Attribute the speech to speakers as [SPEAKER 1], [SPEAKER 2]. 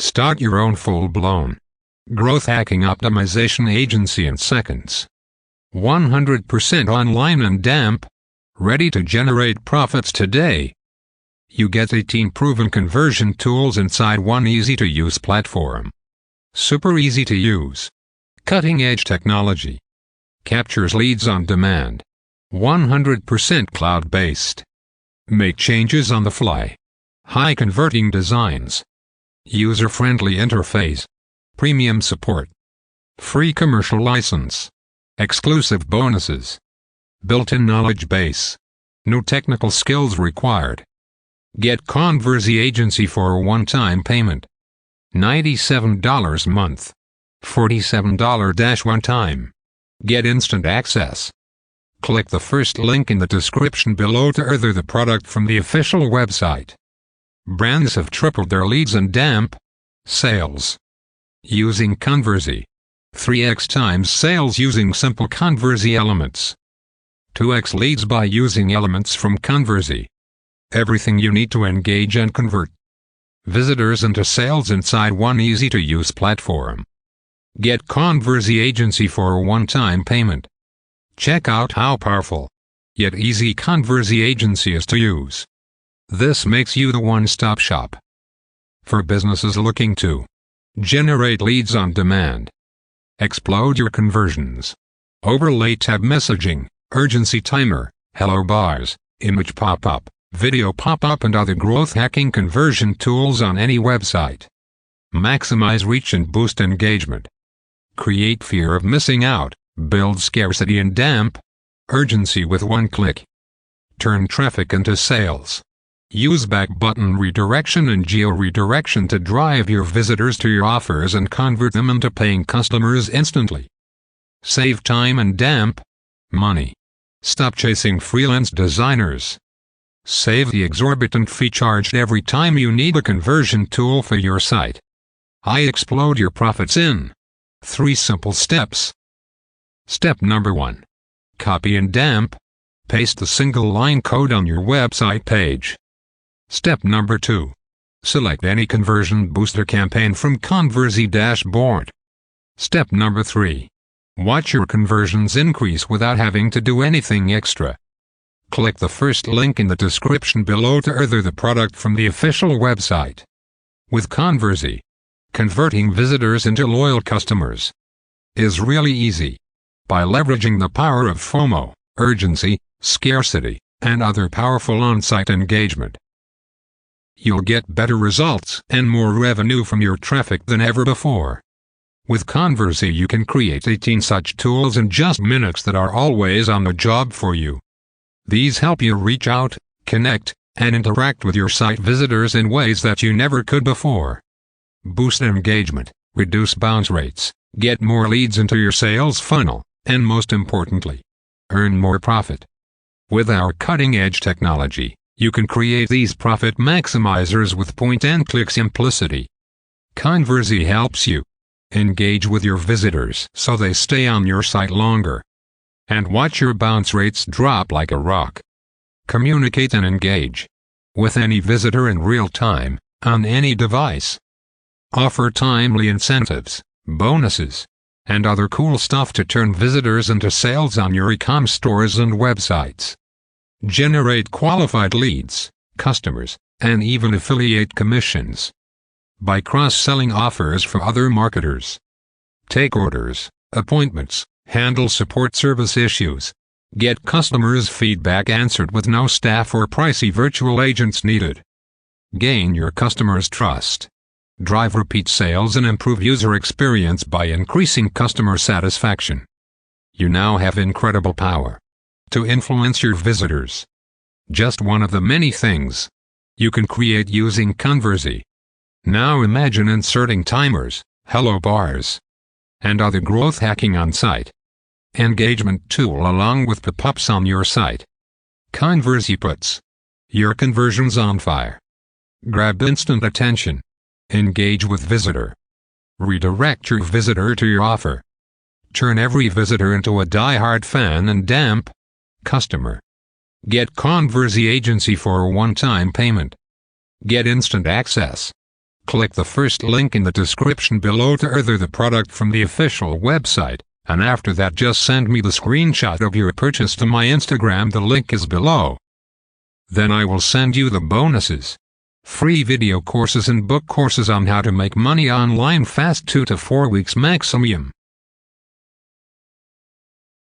[SPEAKER 1] Start your own full-blown growth hacking optimization agency in seconds. 100% online and damp, ready to generate profits today. You get 18 proven conversion tools inside one easy-to-use platform. Super easy to use. Cutting-edge technology. Captures leads on demand. 100% cloud-based. Make changes on the fly. High converting designs. User-friendly interface. Premium support. Free commercial license. Exclusive bonuses. Built-in knowledge base. No technical skills required. Get Converzee agency for a one-time payment. $97 a month. $47 one time. Get instant access. Click the first link in the description below to order the product from the official website. Brands have tripled their leads and damp sales using Converzee. 3x times sales using simple Converzee elements. 2x leads by using elements from Converzee. Everything you need to engage and convert visitors into sales inside one easy-to-use platform. Get Converzee agency for a one-time payment. Check out how powerful, yet easy Converzee agency is to use. This makes you the one-stop shop for businesses looking to generate leads on demand. Explode your conversions. Overlay tab messaging, urgency timer, hello bars, image pop-up, video pop-up and other growth hacking conversion tools on any website. Maximize reach and boost engagement. Create fear of missing out, build scarcity and damp urgency with one click. Turn traffic into sales. Use back button redirection and geo-redirection to drive your visitors to your offers and convert them into paying customers instantly. Save time and damp money. Stop chasing freelance designers. Save the exorbitant fee charged every time you need a conversion tool for your site. Explode your profits in 3 simple steps. Step number 1. Copy and damp paste the single line code on your website page. Step number 2. Select any conversion booster campaign from Converzee dashboard. Step number 3. Watch your conversions increase without having to do anything extra. Click the first link in the description below to order the product from the official website. With Converzee, converting visitors into loyal customers is really easy. By leveraging the power of FOMO, urgency, scarcity, and other powerful on-site engagement, you'll get better results and more revenue from your traffic than ever before. With Converzee you can create 18 such tools in just minutes that are always on the job for you. These help you reach out, connect, and interact with your site visitors in ways that you never could before. Boost engagement, reduce bounce rates, get more leads into your sales funnel, and most importantly, earn more profit. With our cutting-edge technology, you can create these profit maximizers with point-and-click simplicity. Converzee helps you engage with your visitors so they stay on your site longer, and watch your bounce rates drop like a rock. Communicate and engage with any visitor in real time, on any device. Offer timely incentives, bonuses, and other cool stuff to turn visitors into sales on your e-com stores and websites. Generate qualified leads, customers, and even affiliate commissions by cross-selling offers from other marketers. Take orders, appointments, handle support service issues, get customers' feedback answered with no staff or pricey virtual agents needed. Gain your customers' trust. Drive repeat sales and improve user experience by increasing customer satisfaction. You now have incredible power to influence your visitors. Just one of the many things you can create using Converzee. Now imagine inserting timers, hello bars, and other growth hacking on-site engagement tool along with pop-ups on your site. Converzee puts your conversions on fire. Grab instant attention. Engage with visitor. Redirect your visitor to your offer. Turn every visitor into a die-hard fan and damp customer. Get Converzee agency for a one-time payment. Get instant access. Click the first link in the description below to order the product from the official website, and after that just send me the screenshot of your purchase to my Instagram. The link is below. Then I will send you the bonuses. Free video courses and book courses on how to make money online fast, 2 to 4 weeks maximum.